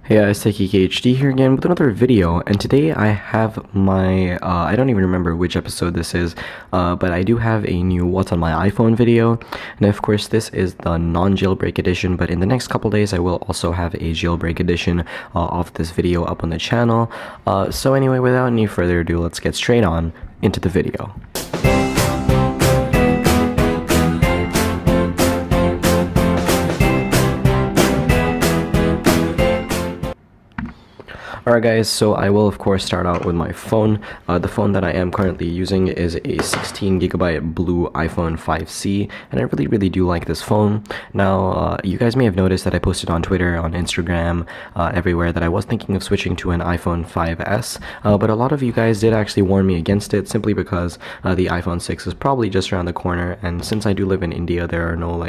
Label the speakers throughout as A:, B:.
A: Hey guys, TekGeekHD here again with another video, and today I have my, I don't even remember which episode this is, but I do have a new What's on My iPhone video, and of course this is the non-jailbreak edition, but in the next couple days I will also have a jailbreak edition of this video up on the channel. So anyway, without any further ado, let's get straight on into the video. Alright guys, so I will of course start out with my phone. The phone that I am currently using is a 16GB blue iPhone 5C, and I really do like this phone. Now, you guys may have noticed that I posted on Twitter, on Instagram, everywhere that I was thinking of switching to an iPhone 5S, but a lot of you guys did actually warn me against it simply because the iPhone 6 is probably just around the corner, and since I do live in India, there are no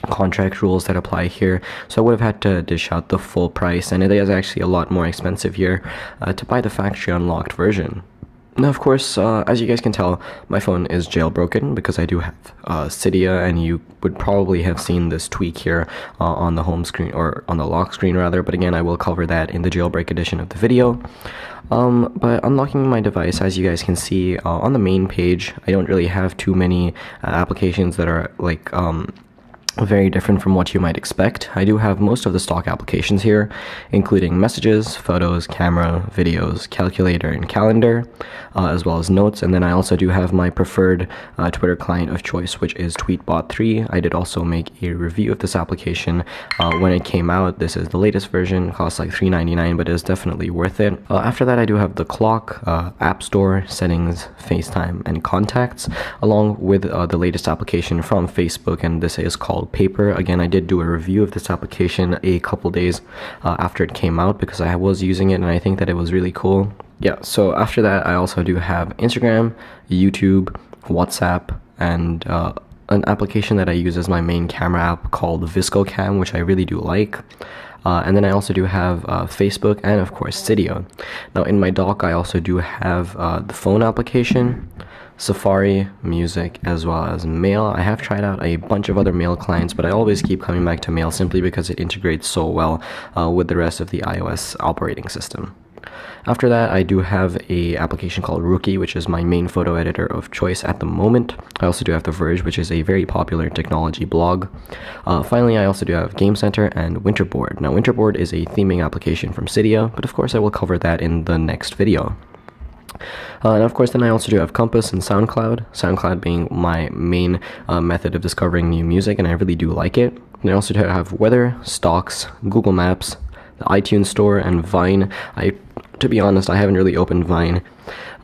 A: contract rules that apply here, so I would have had to dish out the full price, and it is actually a lot more expensive here to buy the factory unlocked version. Now, of course, as you guys can tell, my phone is jailbroken because I do have Cydia, and you would probably have seen this tweak here on the home screen, or on the lock screen rather, but again, I will cover that in the jailbreak edition of the video. But unlocking my device, as you guys can see on the main page, I don't really have too many applications that are very different from what you might expect. I do have most of the stock applications here, including messages, photos, camera, videos, calculator, and calendar, as well as notes. And then I also do have my preferred Twitter client of choice, which is Tweetbot 3. I did also make a review of this application when it came out. This is the latest version, it costs like $3.99, but is definitely worth it. After that, I do have the clock, App Store, settings, FaceTime, and contacts, along with the latest application from Facebook, and this is called Paper. Again, I did do a review of this application a couple days after it came out because I was using it and I think that it was really cool. Yeah, so after that I also do have Instagram, YouTube, WhatsApp, and an application that I use as my main camera app called ViscoCam, which I really do like. And then I also do have Facebook and of course Cydia. Now in my dock I also do have the phone application, Safari, music, as well as mail. I have tried out a bunch of other mail clients, but I always keep coming back to mail simply because it integrates so well with the rest of the iOS operating system. After that, I do have a application called Rookie, which is my main photo editor of choice at the moment. I also do have The Verge, which is a very popular technology blog. Finally, I also do have Game Center and Winterboard. Now, Winterboard is a theming application from Cydia, but of course I will cover that in the next video. And of course then I also do have Compass and SoundCloud, SoundCloud being my main method of discovering new music, and I really do like it. And I also do have Weather, Stocks, Google Maps, the iTunes Store, and Vine. To be honest, I haven't really opened Vine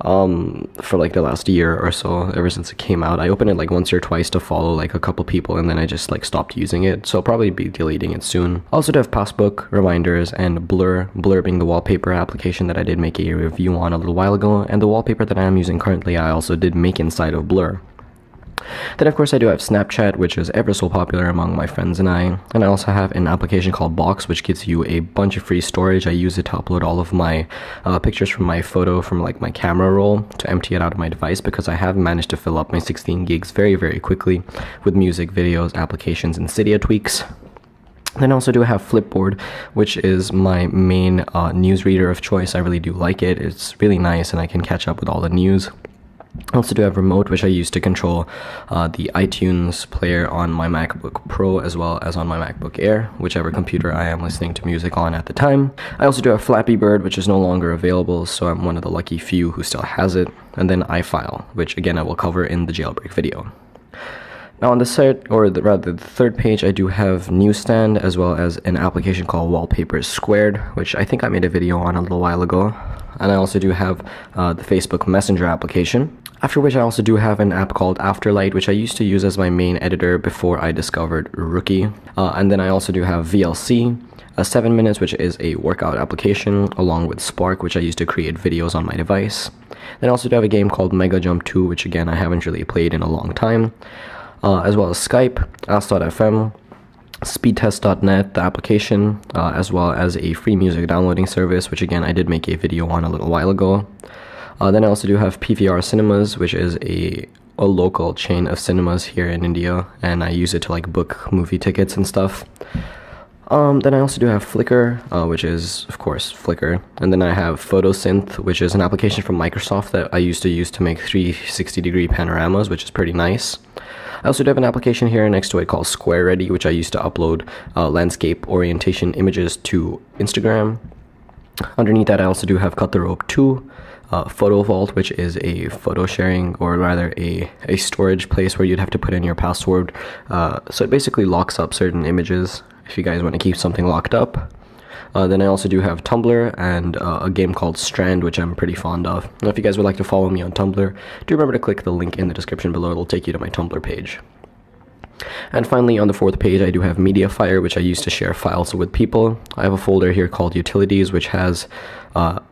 A: for like the last year or so, ever since it came out. I opened it like once or twice to follow like a couple people, and then I just stopped using it, so I'll probably be deleting it soon. I also do have Passbook, Reminders, and Blur, Blur being the wallpaper application that I did make a review on a little while ago, and the wallpaper that I am using currently I also did make inside of Blur. Then of course I do have Snapchat, which is ever so popular among my friends and I also have an application called Box, which gives you a bunch of free storage. I use it to upload all of my pictures from my photo from my camera roll to empty it out of my device, because I have managed to fill up my 16 gigs very quickly with music, videos, applications, and Cydia tweaks. Then I also do have Flipboard, which is my main newsreader of choice. I really do like it. It's really nice and I can catch up with all the news. I also do have Remote, which I use to control the iTunes player on my MacBook Pro as well as on my MacBook Air, whichever computer I am listening to music on at the time. I also do have Flappy Bird, which is no longer available, so I'm one of the lucky few who still has it. And then iFile, which again I will cover in the jailbreak video. Now on the third page, I do have Newsstand, as well as an application called Wallpapers Squared, which I think I made a video on a little while ago. And I also do have the Facebook Messenger application. After which I also do have an app called Afterlight, which I used to use as my main editor before I discovered Rookie. And then I also do have VLC, 7 Minutes, which is a workout application, along with Spark, which I use to create videos on my device. Then I also do have a game called Mega Jump 2, which again I haven't really played in a long time. As well as Skype, Ask.fm, Speedtest.net, the application, as well as a free music downloading service, which again I did make a video on a little while ago. Then I also do have PVR Cinemas, which is a local chain of cinemas here in India, and I use it to book movie tickets and stuff. Then I also do have Flickr, which is, of course, Flickr. And then I have Photosynth, which is an application from Microsoft that I used to make 360-degree panoramas, which is pretty nice. I also do have an application here next to it called SquareReady, which I used to upload landscape orientation images to Instagram. Underneath that, I also do have Cut the Rope 2, Photo Vault, which is a photo sharing, or rather a storage place where you'd have to put in your password. So it basically locks up certain images if you guys want to keep something locked up. Then I also do have Tumblr and a game called Strand, which I'm pretty fond of. Now, if you guys would like to follow me on Tumblr, do remember to click the link in the description below. It'll take you to my Tumblr page. And finally, on the fourth page, I do have Mediafire, which I use to share files with people. I have a folder here called Utilities, which has,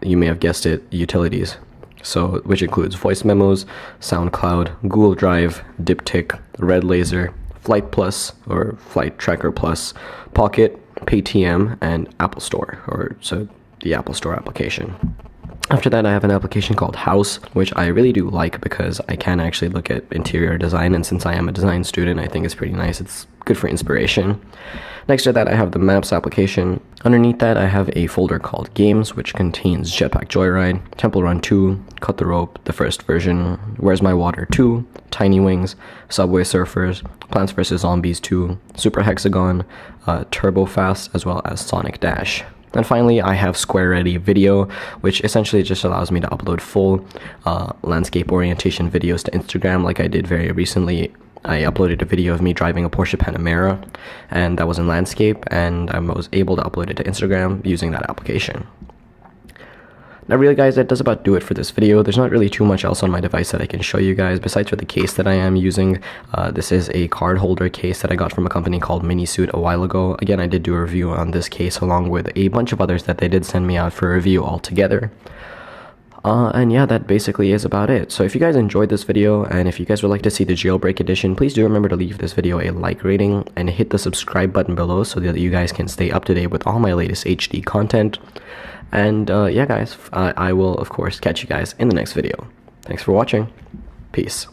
A: you may have guessed it, utilities. So, which includes voice memos, SoundCloud, Google Drive, Diptych, Red Laser, Flight Plus, or Flight Tracker Plus, Pocket, Paytm, and Apple Store, or so the Apple Store application. After that, I have an application called House, which I really do like because I can actually look at interior design, and since I am a design student, I think it's pretty nice. It's good for inspiration. Next to that, I have the Maps application. Underneath that, I have a folder called Games, which contains Jetpack Joyride, Temple Run 2, Cut the Rope, the first version, Where's My Water 2, Tiny Wings, Subway Surfers, Plants vs. Zombies 2, Super Hexagon, Turbo Fast, as well as Sonic Dash. And finally, I have SquareReady Video, which essentially just allows me to upload full landscape orientation videos to Instagram, like I did very recently. I uploaded a video of me driving a Porsche Panamera, and that was in landscape, and I was able to upload it to Instagram using that application. Now really guys, that does about do it for this video. There's not really too much else on my device that I can show you guys besides for the case that I am using. This is a card holder case that I got from a company called Minisuit a while ago. Again, I did do a review on this case along with a bunch of others that they did send me out for review altogether. And yeah, that basically is about it. So if you guys enjoyed this video, and if you guys would like to see the Jailbreak Edition, please do remember to leave this video a like rating and hit the subscribe button below so that you guys can stay up to date with all my latest HD content. And yeah guys, I will of course catch you guys in the next video. Thanks for watching. Peace.